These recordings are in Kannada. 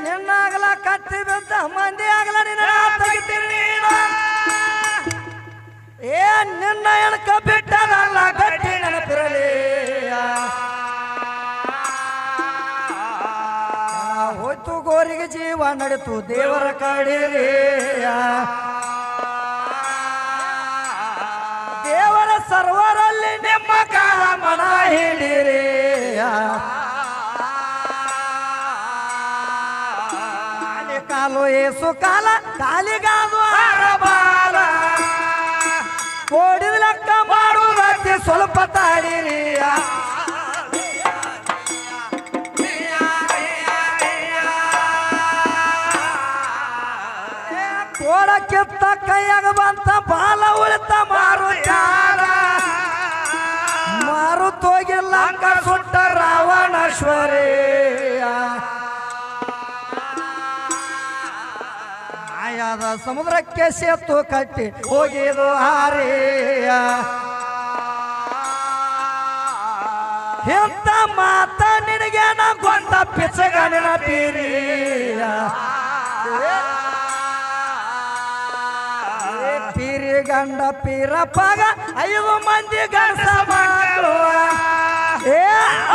ನಿನ್ನಾಗಲ ಕತ್ತಿ ಬಿದ್ದ ಮಂದಿ ಆಗಲ ನಿನ್ನ ತೆಗಿತೀನಿ ನಿನ್ನ ಎಣಕ ಬಿಟ್ಟದಲ್ಲ ಗಟ್ಟಿ ನೆನಪಿರಲಿ ಹೋಯ್ತು ಗೋರಿಗೆ ಜೀವ ನಡೆತು ದೇವರ ಕಡೀರಿ ದೇವರ ಸರ್ವರಲ್ಲಿ ನಿಮ್ಮ ಕಾಲ ಮನ ಹಿಡಿರಿ ಕಾಲು ಏಸು ಕಾಲ ಕಾಲಿಗಾದು ಬಾಲ ಕೋಡಿದ ಲೆಕ್ಕ ಮಾಡುವುದಕ್ಕೆ ಸ್ವಲ್ಪ ತಾಡಿರಿ ಕೋಡ ಕಿತ್ತ ಕೈಯಾಗ ಬಂತ ಬಾಲ ಉಳಿತ ಮಾರು ಚಾರ ಮಾರು ತೋಗಿಲ್ಲ ಸುಟ್ಟ ರಾವಣೇಶ್ವರಿ ಆಯಾದ ಸಮುದ್ರಕ್ಕೆ ಸೇತು ಕಟ್ಟಿ ಹೋಗಿದು ಹಾರಿಯ ಎಂತ ಮಾತ ನಿನಗೇನ ಗೊಂದ ಪಿಚ್ಚಗನಿನ ಪೀರಿಯ ಪೀರಿ ಗಂಡ ಪೀರಪ್ಪಗ 5 ಮಂದಿ ಗಂಡಸ ಮಕ್ಕಳು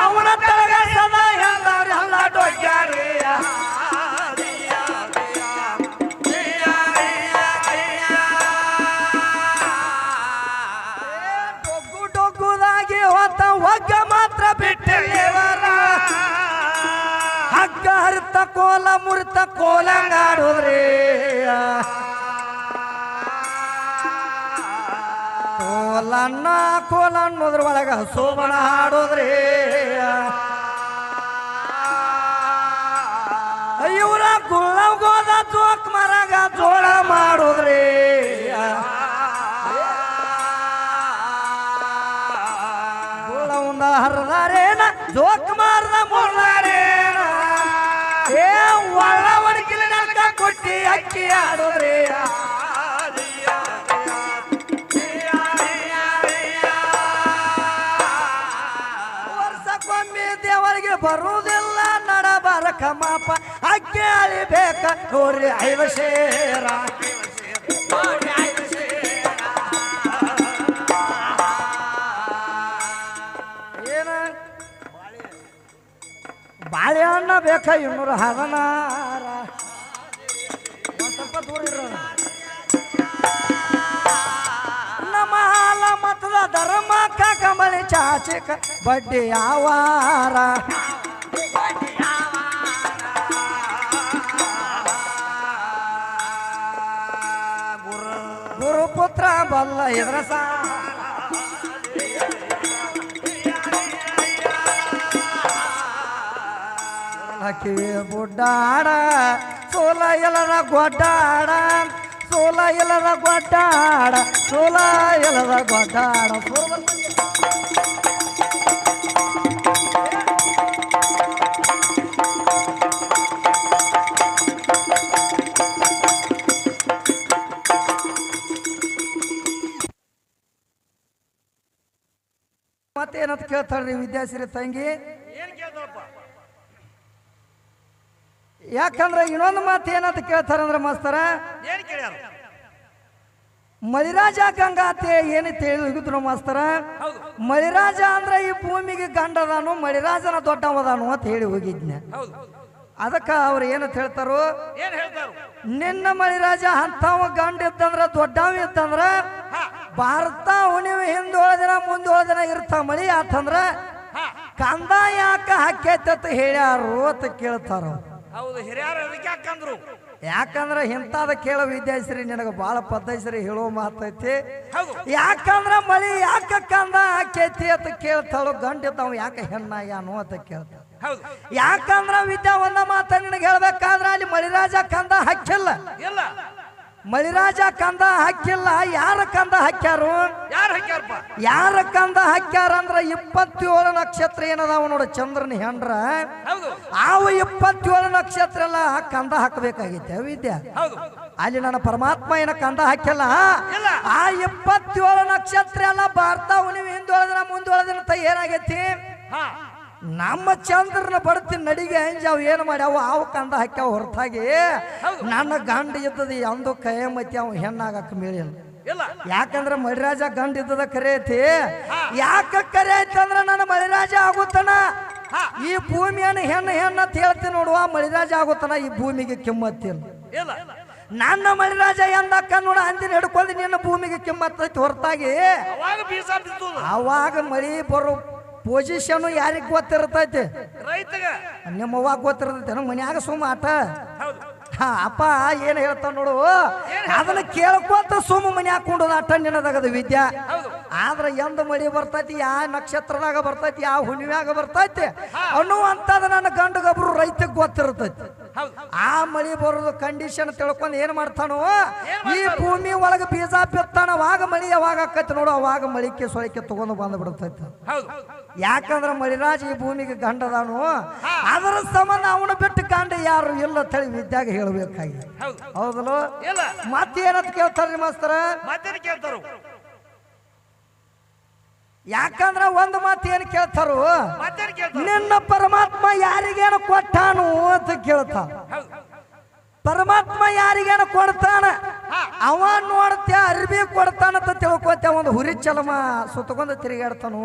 ಅವನ ತಳಗ ಸದಾ ಎಲ್ಲರೂ ಎಲ್ಲ ಡೊಗ್ಯಾರಿಯ ಒಗ್ಗ ಮಾತ್ರ ಬಿಟ್ಟಿವರ ಹಗ್ಗ ಹರಿತ ಕೋಲ ಮುರಿತ ಕೋಲಂಗಾಡುದ್ರಿ ಕೋಲ ಅನ್ನೋದ್ರ ಒಳಗ ಸೋಮನ ಹಾಡೋದ್ರಿ ಇವರ ಗುಳ್ಳಗೋದ ಜೋಕ್ ಮರಗ ಜೋಳ ಮಾಡೋದ್ರಿ ಹರದಾರೇನ ಜೋಕ್ ಮಾರ್ದ ಮುಳ್ಳಾರೇನ ಒಳ್ಳ ಒಣಗಿಲ ನಲ್ಕ ಕೊಟ್ಟಿ ಅಕ್ಕಿ ಆಡೋದ್ರಿ ವರ್ಷಕ್ಕೊಮ್ಮೆ ದೇವರಿಗೆ ಬರುವುದಿಲ್ಲ ನಡಬಾರಕ ಮಾಪ ಅಕ್ಕಿ ಅಳಿಬೇಕ ನೋಡ್ರಿ 5 ಸೇರ ಬಾಳೆಹಣ್ಣ ಬೇಕ 216 ಸ್ವಲ್ಪ ದೂರ ಇರೋ ನಮ್ಮ ಹಾಲ ಮತದ ಧರ್ಮ ಕಮಲಿ ಚಾಚಿಕ ಬಡ್ಡಿ ಯಾವಾರ ಗುರುಪುತ್ರ ಬಲ್ಲ ಎದ್ರಸ ಹಕ್ಕಿ ಬುಡ್ಡಾಡ ಸೋಲ ಎಲ್ಲದ ಗೊಡ್ಡಾಡ ಸೋಲ ಎಲ್ಲದ ಗೊಡ್ಡಾಡ ಸೋಲ ಎಲ್ಲದ ಗೊಡ್ಡಾಡ ಮತ್ತೇನಂತ ಕೇಳ್ತಾಳ್ರಿ ವಿದ್ಯಾಶ್ರೀ ತಂಗಿ ಯಾಕಂದ್ರೆ ಇನ್ನೊಂದು ಮಾತು ಏನಂತ ಕೇಳ್ತಾರಂದ್ರೆ ಮಾಸ್ತರ ಮಳಿರಾಜ ಗಂಗಾತೆ ಏನಂತ ಹೇಳಿದ್ರು ಮಾಸ್ತರ ಮಳಿರಾಜ ಅಂದ್ರೆ ಈ ಭೂಮಿಗೆ ಗಂಡದಾನು ಮಳಿರಾಜನ ದೊಡ್ಡವದಾನು ಅಂತ ಹೇಳಿ ಹೋಗಿದ್ನ ಅದಕ್ಕೆ ಅವ್ರು ಏನಂತ ಹೇಳ್ತಾರೋ ನಿನ್ನ ಮಳಿರಾಜ ಅಂತವ ಗಂಡ ಇತ್ತಂದ್ರ ದೊಡ್ಡವ ಇತ್ತಂದ್ರ ಭಾರತ ಹುಣಿವಿ ಹಿಂದೋಳ ದಿನ ಮುಂದೋಳ ದಿನ ಇರ್ತ ಮಳಿ ಆತಂದ್ರ ಕಂದ ಯಾಕ ಹಾಕೈತ ಹೇಳ್ಯಾರು ಅಂತ ಕೇಳ್ತಾರ ಹೌದು ಹಿರಿಯರು ಅದಕ್ಕೆ ಯಾಕಂದ್ರು ಯಾಕಂದ್ರೆ ಇಂಥದ ಕೇಳೋ ವಿದ್ಯಾಶ್ರೀ ನಿನಗೆ ಭಾಳ ಪದ್ಧಶ್ರೀ ಹೇಳೋ ಮಾತೈತಿ ಯಾಕಂದ್ರ ಮಳಿ ಯಾಕ ಕಂದ ಹಾಕೈತಿ ಅಂತ ಕೇಳ್ತಾಳು ಗಂಡಿದ್ದಾವ ಯಾಕೆ ಹೆಣ್ಣಾಗ್ಯಾನು ಅಂತ ಕೇಳ್ತಾಳ ಯಾಕಂದ್ರ ವಿದ್ಯಾ ಒಂದ ಮಾತ ನಿನಗೆ ಹೇಳ್ಬೇಕಾದ್ರ ಅಲ್ಲಿ ಮಳಿರಾಜ ಕಂದ ಹಾಕಿಲ್ಲ ಮಳಿರಾಜ ಕಂದ ಹಾಕಿಲ್ಲ ಯಾರ ಕಂದ ಹಾಕ್ಯಾರು ಯಾರ ಕಂದ ಹಾಕ್ಯಾರ ಅಂದ್ರ 27 ನಕ್ಷತ್ರ ಏನದಾವ ನೋಡ ಚಂದ್ರನ ಹೆಂಡ್ರ ಅವು 27 ನಕ್ಷತ್ರ ಎಲ್ಲ ಕಂದ ಹಾಕಬೇಕಾಗಿತ್ತೆ ವಿದ್ಯಾ ಅಲ್ಲಿ ನನ್ನ ಪರಮಾತ್ಮ ಏನ ಕಂಡ ಹಾಕಿಲ್ಲ ಇಲ್ಲ. ಆ 27 ನಕ್ಷತ್ರ ಎಲ್ಲ ಬರ್ತಾವ್ ನೀವು ಹಿಂದೊಳದಿನ ಮುಂದೊಳದಿನ ಏನಾಗೈತಿ ಹಾ ನಮ್ಮ ಚಂದ್ರನ ಬಡ್ತಿ ನಡಿಗೆ ಅಂಜಾವ್ ಏನು ಮಾಡ್ಯಾವ ಅವು ಕಂಡ ಹಾಕ್ಯಾವ ಹೊರತಾಗಿ ನನ್ನ ಗಂಡ ಇದ್ದದ ಒಂದು ಕೈಮತಿ ಅವ ಹೆಣ್ಣಾಗಕ್ಕೆ ಮೇಳಿಲ್ಲ ಇಲ್ಲ. ಯಾಕಂದ್ರೆ ಮಳಿರಾಜ ಗಂಡ ಇದ್ದದ ಕರೆ ಐತಿ ಯಾಕ ಕರೆ ಐತಿ ಅಂದ್ರೆ ನನ್ನ ಮಳಿರಾಜ ಆಗುತ್ತಾನ ಈ ಭೂಮಿಯನ್ನು ಹೆಣ್ಣು ಅಂತ ಹೇಳ್ತೀನಿ ನೋಡುವ ಮಳಿರಾಜ ಆಗುತ್ತಾನ ಈ ಭೂಮಿಗೆ ಕಿಮ್ಮತ್ತಿಲ್ಲ ಇಲ್ಲ. ನನ್ನ ಮಳಿರಾಜ ಎಂದಕ್ಕ ನೋಡ ಅಂದಿನ ಹಿಡ್ಕೊಂಡು ನಿನ್ನ ಭೂಮಿಗೆ ಕಿಮ್ಮತ್ತೈತಿ ಹೊರತಾಗಿ ಅವಾಗ ಬೀಜ ಬಿತ್ತುದು. ಅವಾಗ ಮಳಿ ಬರೋ ಪೊಸಿಷನ್ ಯಾರಿಗ್ ಗೊತ್ತಿರ್ತೈತಿ ರೈತಗ ನಿಮ್ಮ ಅವ್ವಾಗ ಗೊತ್ತಿರ್ತೈತಿ ಮನ್ಯಾಗ ಸುಮ್ಮ ಆಟ ಹೌದು. ಅಪ್ಪ ಏನ್ ಹೇಳ್ತಾನ ನೋಡು ಅದನ್ನ ಕೇಳ್ಕೊಂತ ಸುಮ್ಮ ಮನೆ ಹಾಕೊಂಡದ ಆಟ ನಿನ್ನದಾಗದ ವಿದ್ಯಾ ಆದ್ರ ಎಂದ ಮಳಿ ಬರ್ತೈತಿ ಯಾವ ನಕ್ಷತ್ರದಾಗ ಬರ್ತೈತಿ ಯಾವ ಹುಣ್ಣಿಮ್ಯಾಗ ಬರ್ತೈತಿ ಅನ್ನುವಂಥದ್ದು ನನ್ನ ಗಂಡಗೊಬ್ರು ರೈತಗ್ ಗೊತ್ತಿರ್ತೈತಿ ಆ ಮಳಿ ಬರೋದು ಕಂಡೀಷನ್ ತಿಳ್ಕೊಂಡು ಏನ್ ಮಾಡ್ತಾನೋ ಈ ಭೂಮಿ ಒಳಗ ಬೀಜ ಬಿತ್ತಾನ ಅವಾಗ ಮಳಿ ಯಾವಾಗ ಆಕೈತಿ ನೋಡು ಅವಾಗ ಮಳಿಕೆ ಸೊಳಿಕೆ ತಗೊಂಡು ಬಂದ್ ಬಿಡ್ತೈತಿ ಯಾಕಂದ್ರ ಮಳಿರಾಜ್ ಈ ಭೂಮಿಗೆ ಗಂಡದಾನು ಅದರ ಸಂಬಂಧ ಅವನು ಬಿಟ್ಟು ಗಂಡ ಯಾರು ಇಲ್ಲ ತಳಿ ವಿದ್ಯಾಗ ಹೇಳ್ಬೇಕಾಗಿ ಹೌದಲ್ಲ ಮತ್ತೇನಂತ ಕೇಳ್ತಾರ್ರಿ ಮಾಸ್ತರ ಮತ್ತೇನು ಕೇಳ್ತಾರು ಯಾಕಂದ್ರ ಒಂದು ಮಾತು ಏನ್ ಕೇಳ್ತಾರು ಮತ್ತೇನು ಕೇಳ್ತಾರು ನಿನ್ನ ಪರಮಾತ್ಮ ಯಾರಿಗೇನು ಕೊಟ್ಟಾನು ಅಂತ ಕೇಳ್ತಾನ ಪರಮಾತ್ಮ ಯಾರಿಗೇನು ಕೊಡ್ತಾನ ಅವ ನೋಡ್ತೇ ಅರ್ಬಿ ಕೊಡ್ತಾನಂತ ತಿಳ್ಕೊತ ಒಂದು ಹುರಿ ಚರ್ಮ ಸುತ್ತಕೊಂಡು ತಿರುಗಾಡ್ತಾನು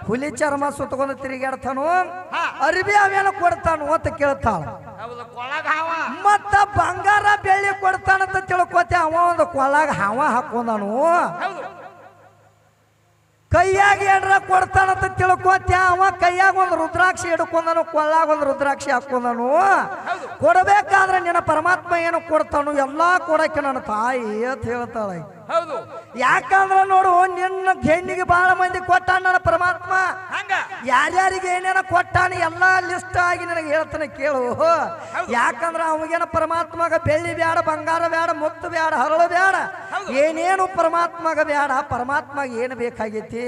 ಹುಲಿ ಚರ್ಮ ಸುತ್ತಕೊಂಡು ತಿರುಗಾಡ್ತಾನು ಅರ್ಬಿ ಅವೇನು ಕೊಡ್ತಾನು ಅಂತ ಕೇಳ್ತಾಳ ಮತ್ತ ಬಂಗಾರ ಬೆಳ್ಳಿ ಕೊಡ್ತಾನಂತ ತಿಳ್ಕೊತೆ ಅವ ಒಂದು ಕೊಳ್ಳಾಗ ಹಾವ ಹಾಕೊಂಡಾನು ಕೈಯಾಗ ಏನ್ರ ಕೊಡ್ತಾನಂತ ತಿಳ್ಕೊತ್ಯ ಅವ ಕೈಯಾಗ ಒಂದು ರುದ್ರಾಕ್ಷಿ ಹಿಡ್ಕೊಂಡನು ಕೊಳ್ಳಾಗ ಒಂದು ರುದ್ರಾಕ್ಷಿ ಹಾಕೊಂಡನು ಕೊಡಬೇಕಾದ್ರೆ ನಿನ್ನ ಪರಮಾತ್ಮ ಏನು ಕೊಡ್ತಾನು ಎಲ್ಲಾ ಕೊಡಕ್ಕೆ ನನ್ನ ತಾಯಿ ಅಂತ ಹೇಳ್ತಾಳೆ ಯಾಕಂದ್ರ ನೋಡು ನಿನ್ನ ಹೆಣ್ಣಿಗೆ ಬಹಳ ಮಂದಿ ಕೊಟ್ಟಾನ ನನ್ನ ಪರಮಾತ್ಮ ಯಾರ್ಯಾರಿಗೆ ಏನೇನ ಕೊಟ್ಟಾನ ಎಲ್ಲಾ ಲಿಸ್ಟ್ ಆಗಿ ನನಗೆ ಹೇಳ್ತಾನೆ ಕೇಳು ಯಾಕಂದ್ರ ಅವಾಗೇನ ಪರಮಾತ್ಮಗ ಬೆಳ್ಳಿ ಬ್ಯಾಡ ಬಂಗಾರ ಬ್ಯಾಡ ಮುತ್ತು ಬ್ಯಾಡ ಹರಳು ಬ್ಯಾಡ ಏನೇನು ಪರಮಾತ್ಮಗ ಬ್ಯಾಡ ಪರಮಾತ್ಮಗ ಏನು ಬೇಕಾಗೈತಿ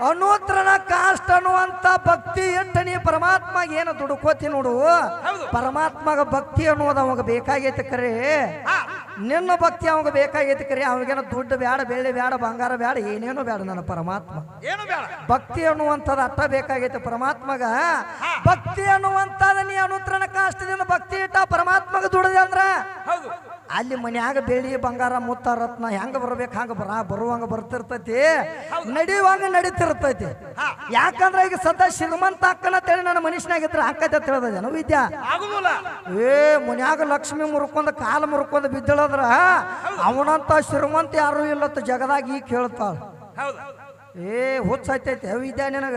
ಅನೂತ್ರನ ಕಾಸ್ಟ್ ಅನ್ನುವಂತ ಭಕ್ತಿ ಇಟ್ಟು ನೀ ಪರಮಾತ್ಮಗ ಏನು ದುಡ್ಕೋತಿ ನೋಡು ಪರಮಾತ್ಮಗ ಭಕ್ತಿ ಅನ್ನೋದು ಅವಾಗ ಬೇಕಾಗೈತಿ ಕರೆ ನಿನ್ನ ಭಕ್ತಿ ಅವಾಗ ಬೇಕಾಗೈತಿ ಕರೆ ಅವಾಗೇನ ದುಡ್ಡು ಬ್ಯಾಡ ಬೆಳ್ಳಿ ಬ್ಯಾಡ ಬಂಗಾರ ಬ್ಯಾಡ ಏನೇನು ಬ್ಯಾಡ ನನ್ನ ಪರಮಾತ್ಮ ಭಕ್ತಿ ಅನ್ನುವಂಥದ್ದು ಅಟ್ಟ ಬೇಕಾಗೈತಿ ಪರಮಾತ್ಮಗ ಭಕ್ತಿ ಅನ್ನುವಂಥದ್ದು ನೀ ಅನುತ್ರನ ಕಾಷ್ಟದಿಂದ ಭಕ್ತಿ ಇಟ್ಟ ಪರಮಾತ್ಮಗ ದುಡ್ದೆ ಅಂದ್ರ ಅಲ್ಲಿ ಮನ್ಯಾಗ ಬೆಳ್ಳಿ ಬಂಗಾರ ಮುತ್ತ ರತ್ನ ಹೆಂಗ ಬರ್ಬೇಕು ಹಂಗ ಬರುವಂಗ ಬರ್ತಿರ್ತೈತಿ ನಡಿಯುವಂಗ ನಡೀತಿರ್ತೈತಿ ಯಾಕಂದ್ರ ಈಗ ಸದಾ ಶ್ರೀಮಂತ ಅಕ್ಕನಂತೇಳಿ ನನ್ನ ಮನುಷ್ಯನಾಗಿದ್ರೆ ಅಕ್ಕತೆ ತಿಳಿದ ವಿದ್ಯಾ ಏ ಮನ್ಯಾಗ ಲಕ್ಷ್ಮಿ ಮುರ್ಕೊಂಡ ಕಾಲ ಮುರ್ಕೊಂಡ ಬಿದ್ದಳದ್ರ ಅವನಂತ ಶ್ರೀಮಂತ ಯಾರು ಇಲ್ಲತ್ತ ಜಗದಾಗ ಈಗ ಕೇಳ್ತಾಳ ಏ ಹುಚ್ಚೈತೈತಿ ವಿದ್ಯಾ ನಿನಗ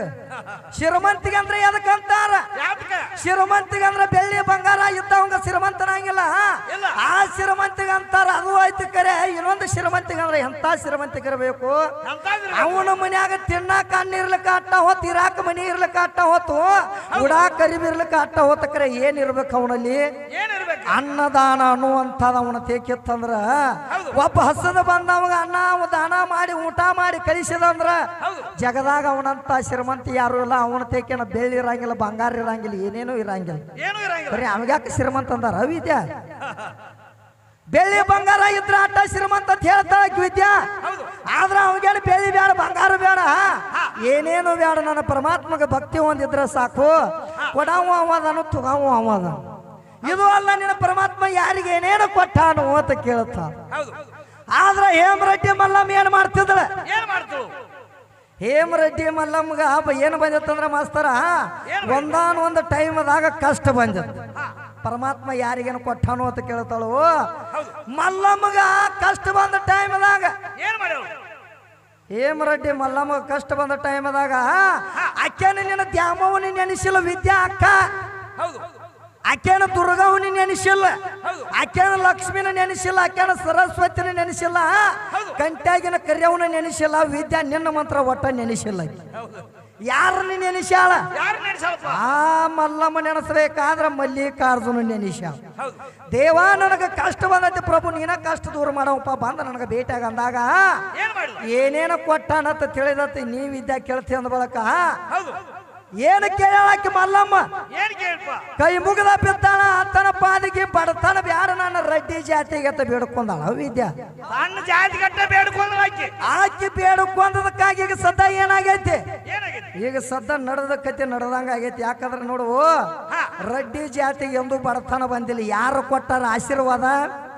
ಶ್ರೀಮಂತಿಗೆ ಅಂದ್ರೆ ಎದಕ್ಕಂತಾರ ಶ್ರೀಮಂತಿಗೆ ಅಂದ್ರೆ ಬೆಳ್ಳಿ ಬಂಗಾರ ಇದ್ದವಂಗ ಶ್ರೀಮಂತನಾಗಿಲ್ಲ ಆ ಶ್ರೀಮಂತಿಗೆ ಅಂತಾರ ಅದು ಆಯ್ತು ಕರೆ ಇನ್ನೊಂದು ಶ್ರೀಮಂತಿಗೆ ಅಂದ್ರೆ ಎಂತ ಶ್ರೀಮಂತಿಗೆ ಇರಬೇಕು ಅವನ ಮನ್ಯಾಗ ತಿನ್ನಾಕ ಅನ್ನ ಇರ್ಲಿಕ್ಕ ಅಟ್ಟ ಹೊತ್ತು ಇರಾಕ ಮನಿ ಇರ್ಲಿಕ್ಕ ಅಟ್ಟ ಹೊತ್ತು ಉಡಾಕ ಕರಿಬಿರ್ಲಿಕ್ಕ ಅಟ್ಟ ಹೊತ್ತ ಕರೆ ಏನ್ ಇರ್ಬೇಕು ಅವನಲ್ಲಿ ಅನ್ನದಾನ ಅನ್ನುವಂಥದ್ದು ಅವನ ತೇಕಿತ್ತಂದ್ರ ಒಬ್ಬ ಹಸದ ಬಂದವಾಗ ಅನ್ನ ದಾನ ಮಾಡಿ ಊಟ ಮಾಡಿ ಕಳಿಸಿದಂದ್ರ ಜಗದಾಗ ಅವನಂತ ಶ್ರೀಮಂತ ಯಾರು ಇಲ್ಲ ಅವನ ತೇಕೇನ ಬೆಳ್ಳಿ ಇರಂಗಿಲ್ಲ ಬಂಗಾರ ಇರಂಗಿಲ್ಲ ಏನೇನು ಇರಂಗಿಲ್ಲ ಬರೀ ಅವಾಗ್ಯಾಕ ಶ್ರೀಮಂತ ಅಂದಾರ ವಿದ್ಯಾ ಬೆಳ್ಳಿ ಬಂಗಾರ ಇದ್ರ ಅಟ್ಟ ಶ್ರೀಮಂತ ಅಂತ ಹೇಳ್ತಾಳ ವಿದ್ಯಾ ಆದ್ರ ಅವಾಗೇನು ಬೆಳ್ಳಿ ಬೇಡ ಬಂಗಾರ ಬೇಡ ಏನೇನು ಬೇಡ ನನ್ನ ಪರಮಾತ್ಮಗ ಭಕ್ತಿ ಒಂದಿದ್ರ ಸಾಕು ಕೊಡಾವು ಅವದನು ತುಗಾವು ಅವದ ಇದು ಅಲ್ಲ ನಿನ್ನ ಪರಮಾತ್ಮ ಯಾರಿಗೆ ಏನೇನು ಕೊಟ್ಟಾನು ಅಂತ ಕೇಳುತ್ತ ಆದ್ರ ಹೇಮರೆಡ್ಡಿ ಮಲ್ಲಮ್ಮ ಏನ್ ಮಾಡ್ತಿದ್ದಳ ಹೇಮರೆಡ್ಡಿ ಮಲ್ಲಮ್ಮಗ ಏನು ಬಂದಿತ್ತಂದ್ರ ಮಾಸ್ತರ ಒಂದಾನೊಂದು ಟೈಮ್ದಾಗ ಕಷ್ಟ ಬಂದಿತ್ತು ಪರಮಾತ್ಮ ಯಾರಿಗೇನು ಕೊಟ್ಟಾನು ಅಂತ ಕೇಳ್ತಾಳು ಮಲ್ಲಮ್ಮಗ ಕಷ್ಟ ಬಂದ ಟೈಮ್ದಾಗ ಹೇಮರೆಡ್ಡಿ ಮಲ್ಲಮ್ಮ ಕಷ್ಟ ಬಂದ ಟೈಮ್ದಾಗ ಅಕ್ಕೇನ ನಿನ್ನ ದ್ಯಾಮವನಿ ನೆನೆಸಿಲ್ಲ ವಿದ್ಯಾ ಅಕ್ಕ ಆಕೆನ ದುರ್ಗವನಿ ನೆನೆಸಿಲ್ಲ ಆಕೆನ ಲಕ್ಷ್ಮಿನ ನೆನೆಸಿಲ್ಲ ಆಕೆನ ಸರಸ್ವತಿನ ನೆನೆಸಿಲ್ಲ ಕಂಟ್ಯಾಗಿನ ಕರ್ಯವನ ನೆನೆಸಿಲ್ಲ ವಿದ್ಯಾ ನಿನ್ನ ಮಂತ್ರ ಒಟ್ಟ ನೆನೆಸಿಲ್ಲ ಯಾರನ್ನ ನೆನೆಸ್ಯಾಳ ಆ ಮಲ್ಲಮ್ಮ ನೆನೆಸಬೇಕಾದ್ರ ಮಲ್ಲಿಕಾರ್ಜುನ ನೆನೆಸ್ಯಾಳ ದೇವ ನನಗ ಕಷ್ಟ ಬಂದೈತಿ ಪ್ರಭು ನೀನ ಕಷ್ಟ ದೂರ ಮಾಡವಪ್ಪ ಬಂದ ನನಗ ಭೇಟಿಯಾಗ ಅಂದಾಗ ಏನೇನ ಕೊಟ್ಟಾನಂತ ತಿಳಿದತಿ ನೀ ವಿದ್ಯಾ ಕೇಳ್ತಿ ಅಂದ ಬಳಕ ಏನು ಕೇಳಾಕಿ ಮಲ್ಲಮ್ಮ ಏನ್ ಕೇಳಪ್ಪ ಕೈ ಮುಗಿದ ಬಿದ್ದಾಳ ಆತನ ಪಾದಿಗೆ ಬಡತನ ಬ್ಯಾಡ ನನ್ನ ರೆಡ್ಡಿ ಜಾತಿಗೆ ಅಂತ ಬೇಡ್ಕೊಂಡಾಳ ವಿದ್ಯಾ ಸಣ್ಣ ಜಾತಿ ಗಟ್ಟ ಬೇಡ್ಕೊಂಡು ಆಕಿ ಬೇಡ್ಕೊಂಡದಕ್ಕಾಗಿ ಈಗ ಸದ್ದ ಏನಾಗೈತಿ ಏನಾಗಿದೆ ಈಗ ಸದ್ದ ನಡೆದ ಕತೆ ನಡೆದಂಗ ಆಗೈತಿ ಯಾಕಂದ್ರೆ ನೋಡು ರೆಡ್ಡಿ ಜಾತಿಗೆ ಎಂದು ಬಡತನ ಬಂದಿಲ್ಲ ಯಾರು ಕೊಟ್ಟಾರ ಆಶೀರ್ವಾದ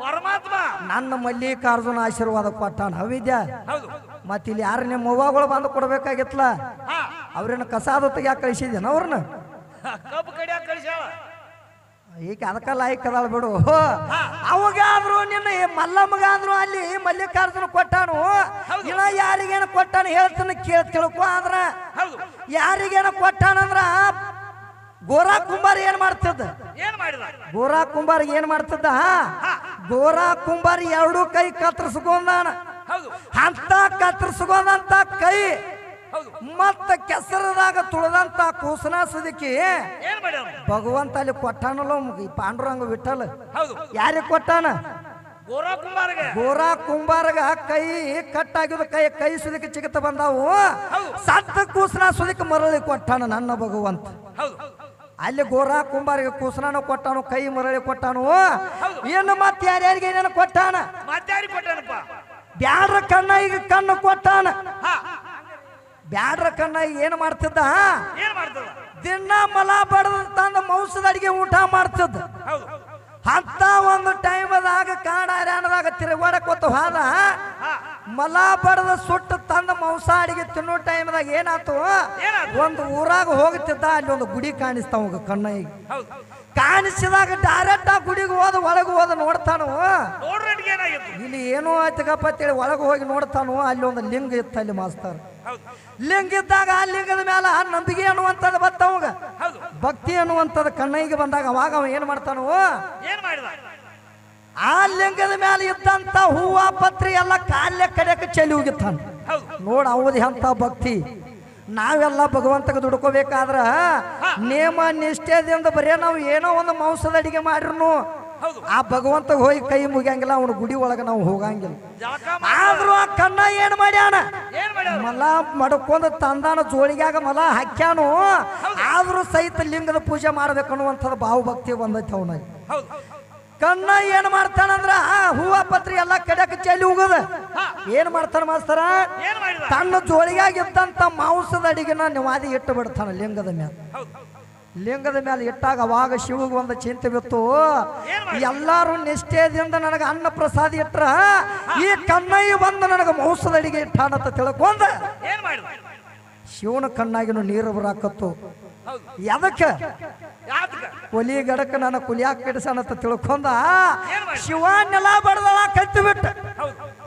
ಪರಮಾತ್ಮ ನನ್ನ ಮಲ್ಲಿಕಾರ್ಜುನ ಆಶೀರ್ವಾದ ಕೊಟ್ಟಾನ ವಿದ್ಯಾ ಹೌದು ಮತ್ತ ಇಲ್ಲಿ ಯಾರು ನಿಮ್ಮ ಅವ್ವಗಳು ಬಂದು ಕೊಡ್ಬೇಕಾಗಿತ್ಲ ಅವ್ರೇನ ಕಸಾದೊತ್ತಿಗೆ ಯಾಕೆ ಕಳಿಸಿದ್ದೇನ ಅವ್ರನ್ನ ಕಬ್ಬು ಕಡಿಯಾಕ ಕಳಿಸ್ಯಾಳ ಈಗ ಅದಕ್ಕ ಲಾಯ್ಕ್ ಅದಾಳ ಬಿಡು ಅವಾಗಾದ್ರು ನಿನ್ನ ಮಲ್ಲಮ್ಮಗಾದ್ರು ಅಲ್ಲಿ ಮಲ್ಲಿಕಾರ್ಜುನ ಕೊಟ್ಟಾನು ಇಲ್ಲ ಯಾರಿಗೇನ ಕೊಟ್ಟಾನ ಹೇಳ್ತಾನ ತಿಳ್ಕೊ ಆದ್ರ ಯಾರಿಗೇನ ಕೊಟ್ಟಾನಂದ್ರ ಗೋರಾ ಕುಂಬಾರ ಏನ್ ಮಾಡ್ತಿದ್ದ ಏನ್ ಮಾಡಿದ ಗೋರಾ ಕುಂಬಾರ ಏನ್ ಮಾಡ್ತಿದ್ದ ಗೋರಾ ಕುಂಬಾರ ಎರಡು ಕೈ ಕತ್ತರಿಸ್ಕೊಂಡಾನ ಅಂತ ಕತ್ತರಿಸ್ಕೊಂಡಂತ ಕೈ ಮತ್ತ ಕೆಸರದಾಗ ತುಳದಂತ ಕೂಸನ ಸುದಕಿ ಏನ್ ಮಾಡ್ಯಾವ ಭಗವಂತ ಅಲ್ಲಿ ಕೊಟ್ಟಾನಲ್ಲ ಪಾಂಡುರಂಗ ವಿಠಲ್ ಹೌದು ಯಾರಿಗೆ ಕೊಟ್ಟಾನ ಗೋರಾ ಕುಮಾರ್ಗೆ ಗೋರಾ ಕುಂಬಾರಗ ಕೈ ಕಟ್ಟಾಗಿದ ಕೈ ಸುದಕ್ಕೆ ಚಿಗತ ಬಂದಾವು ಸತ್ತ ಕೂಸನ ಸುದಕ್ಕೆ ಮರಳಿ ಕೊಟ್ಟಾನ ನನ್ನ ಭಗವಂತ ಹೌದು ಅಲ್ಲಿ ಗೋರಾ ಕುಂಬಾರಿಗೆ ಕೂಸನಾನು ಕೊಟ್ಟಾನು ಕೈ ಮರಳಿ ಕೊಟ್ಟಾನು ಇನ್ನು ಮತ್ತೆ ಯಾರ್ಯಾರಿಗೆ ಏನೇನು ಕೊಟ್ಟಾನ ಮತ್ತಾರಿ ಕೊಟ್ಟಾನಪ್ಪ ಬ್ಯಾಡ್ರ ಕಣ್ಣ ಈಗ ಕಣ್ಣು ಕೊಟ್ಟಾನ ಬ್ಯಾಡ್ರ ಕಣ್ಣ ಈಗ ಏನು ಮಾಡ್ತಿದ್ದ ಏನ್ ಮಾಡ್ತದ ದಿನ ಮಲ ಬಡದ ತಂದ ಮೌಸದ ಅಡಿಗೆ ಊಟ ಮಾಡ್ತಿದ್ದ ಹೌದು ಅಂತ ಒಂದು ಟೈಮದಾಗ ಕಾಡ ಹರ್ಯಾಣದಾಗ ತಿರುಗಾಡಕೋತ ಹೋದ ಮಲ ಬಡದ ಸುಟ್ಟು ತಂದ ಮಾಂಸ ಅಡಿಗೆ ತಿನ್ನೋ ಟೈಮ್ದಾಗ ಏನಾಯ್ತು ಒಂದು ಊರಾಗ ಹೋಗ್ತಿದ್ದ ಅಲ್ಲಿ ಒಂದು ಗುಡಿ ಕಾಣಿಸ್ತಾವ ಕಣ್ಣಿಗೆ ಕಾಣಿಸಿದಾಗ ಡೈರೆಕ್ಟ್ ಆ ಗುಡಿಗೆ ಹೋದ ಒಳಗೆ ಹೋದ ನೋಡ್ತಾನು ಇಲ್ಲಿ ಏನೋ ಆಯ್ತಗಪ್ಪ ಅಂತೇಳಿ ಒಳಗೆ ಹೋಗಿ ನೋಡ್ತಾನು ಅಲ್ಲಿ ಒಂದು ಲಿಂಗ ಇತ್ತು ಅಲ್ಲಿ ಮಾಸ್ತರ್ ಲಿಂಗ ಇದ್ದಾಗ ಆ ಲಿಂಗದ ಮೇಲೆ ನಂಬಿಕೆ ಅನ್ನುವಂಥದ್ದು ಬತ್ತವಾಗ ಭಕ್ತಿ ಅನ್ನುವಂಥದ್ದು ಕಣ್ಣಿಗೆ ಬಂದಾಗ ಅವಾಗ ಅವ ಏನ್ ಮಾಡ್ತಾನು ಆ ಲಿಂಗದ ಮೇಲೆ ಇದ್ದಂತ ಹೂವ ಪತ್ರಿ ಎಲ್ಲ ಕಾಲ್ಯ ಕಡೆಯಕ್ಕೆ ಚೆಲ್ಲಿ ಹೋಗಿತ್ತಾನ ನೋಡ ಅವಧಿ ಅಂತ ಭಕ್ತಿ ನಾವೆಲ್ಲ ಭಗವಂತಗೆ ದುಡ್ಕೋಬೇಕಾದ್ರ ನೇಮ ನಿಷ್ಠೆದಿಂದ ಬರೇ ನಾವು ಏನೋ ಒಂದು ಮಾಂಸದ ಅಡಿಗೆ ಮಾಡಿರ್ನು ಆ ಭಗವಂತ ಹೋಗಿ ಕೈ ಮುಗಿಯಂಗಿಲ್ಲ ಅವನು ಗುಡಿ ಒಳಗೆ ನಾವು ಹೋಗಂಗಿಲ್ಲ ಆದ್ರೂ ಆ ಕಣ್ಣ ಏನ್ ಮಾಡ್ಯಾನ ಮಲ ಮಡ್ಕೊಂಡ್ ತಂದಾನ ಜೋಳಿಗ್ಯಾಗ ಮಲ ಹಾಕ್ಯಾನು ಆದ್ರೂ ಸಹಿತ ಲಿಂಗದ ಪೂಜೆ ಮಾಡ್ಬೇಕನ್ನುವಂಥದ್ದು ಭಾವಭಕ್ತಿ ಬಂದೈತಿ ಅವನಾಗ ಕಣ್ಣ ಏನ್ ಮಾಡ್ತಾನಂದ್ರ ಹೂವ ಪತ್ರಿ ಎಲ್ಲ ಕಡೆಕ ಚೆಲ್ಲಿ ಹೋಗದ ಏನ್ ಮಾಡ್ತಾನ ಮಾಸ್ತರ ತನ್ನ ಜೋಳಿಗಾಗಿದ್ದಂತ ಮಾಂಸದ ಅಡಿಗೆನ ನಿವಾದಿ ಇಟ್ಟು ಬಿಡ್ತಾನ ಲಿಂಗದ ಮೇಲೆ ಲಿಂಗದ ಮೇಲೆ ಇಟ್ಟಾಗ ಅವಾಗ ಶಿವಗ ಒಂದು ಚಿಂತೆ ಬಿತ್ತು ಎಲ್ಲಾರು ನಿಷ್ಠೆದಿಂದ ನನಗ ಅನ್ನ ಪ್ರಸಾದ ಇಟ್ರ ಈ ಕಣ್ಣಯ್ಯ ಬಂದು ನನಗ ಮಾಂಸದ ಅಡಿಗೆ ಇಟ್ಟಾನಂತ ತಿಳ್ಕೊಂಡ ಶಿವನ ಕಣ್ಣಾಗಿನ ನೀರು ಬರಾಕತ್ತು ಎದಕ್ಕೆ ಕೊಲಿ ಗಡಕ ನನ್ನ ಕುಲಿಯಾಕ ಕೆಡಿಸನಂತ ತಿಳ್ಕೊಂಡ ಶಿವ ನೆಲ ಬಡದಳ ಕತ್ತಿ ಬಿಟ್ಟ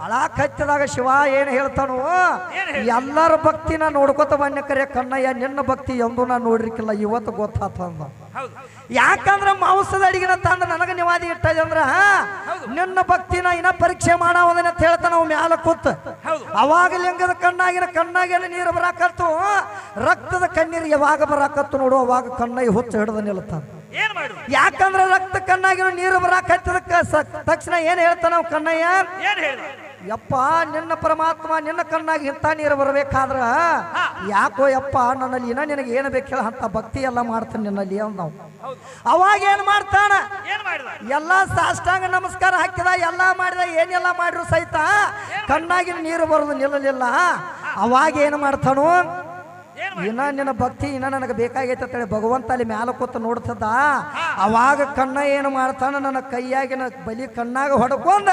ಅಳ ಕತ್ತಿದಾಗ ಶಿವ ಏನ್ ಹೇಳ್ತಾನು ಎಲ್ಲರ ಭಕ್ತಿನ ನೋಡ್ಕೊತ ಬನ್ನಿ ಕರೆ ಕಣ್ಣಯ್ಯ ನಿನ್ನ ಭಕ್ತಿ ಎಂದು ನಾ ನೋಡ್ರಿಕಿಲ್ಲ ಇವತ್ತು ಗೊತ್ತಾತಂದ ಯಾಕಂದ್ರ ಮಾಂಸದ ಅಡಿಗೆನ ತಂದ ನನಗ ನಿವಾದಿ ಇಟ್ಟದ ಅಂದ್ರ ನಿನ್ನ ಭಕ್ತಿನ ಇನ್ನ ಪರೀಕ್ಷೆ ಮಾಡವದನ್ನ ಹೇಳ್ತಾನ ಅವ್ ಮ್ಯಾಲ ಕೂತ್ ಅವಾಗ ಲಿಂಗದ ಕಣ್ಣಾಗಿನ ನೀರು ಬರಾಕತ್ತು ರಕ್ತದ ಕಣ್ಣೀರು ಯಾವಾಗ ಬರಾಕತ್ತು ನೋಡು ಅವಾಗ ಕಣ್ಣಯ್ಯ ಹುಚ್ಚ ಹಿಡಿದ ನಿಲ್ತಾನ ಯಾಕಂದ್ರ ರಕ್ತ ಕಣ್ಣಾಗಿನ ನೀರು ಬರಾಕತ್ತದಕ್ಕ ತಕ್ಷಣ ಏನ್ ಹೇಳ್ತಾನ ಅವ್ ಕಣ್ಣಯ್ಯ ಯಪ್ಪ ನಿನ್ನ ಪರಮಾತ್ಮ ನಿನ್ನ ಕಣ್ಣಾಗಿ ಇಂಥ ನೀರು ಬರಬೇಕಾದ್ರ ಯಾಕೋ ಯಪ್ಪ ನನ್ನಲ್ಲಿ ಇನ್ನ ನಿನಗೆ ಏನು ಬೇಕು ಹೇಳ ಅಂತ ಭಕ್ತಿ ಎಲ್ಲ ಮಾಡ್ತಾನೆ ನಿನ್ನಲ್ಲಿ ನಾವು ಅವಾಗ ಏನ್ ಮಾಡ್ತಾನ ಎಲ್ಲಾ ಸಾಷ್ಟಾಂಗ ನಮಸ್ಕಾರ ಹಾಕಿದ ಎಲ್ಲಾ ಮಾಡಿದ ಏನೆಲ್ಲ ಮಾಡ್ರು ಸಹಿತ ಕಣ್ಣಾಗಿನ ನೀರು ಬರೋದು ನಿಲ್ಲಲಿಲ್ಲ ಅವಾಗ ಏನ್ ಮಾಡ್ತಾನು ಇನ್ನ ನಿನ್ನ ಭಕ್ತಿ ಇನ್ನ ನನಗೆ ಬೇಕಾಗೈತೆ ಅಂತೇಳಿ ಭಗವಂತ ಅಲ್ಲಿ ಮ್ಯಾಲ ಕೂತ ನೋಡ್ತದ ಅವಾಗ ಕಣ್ಣ ಏನು ಮಾಡ್ತಾನ ನನ್ನ ಕೈಯಾಗಿನ ಬಲಿ ಕಣ್ಣಾಗ ಹೊಡ್ಕೊಂಡ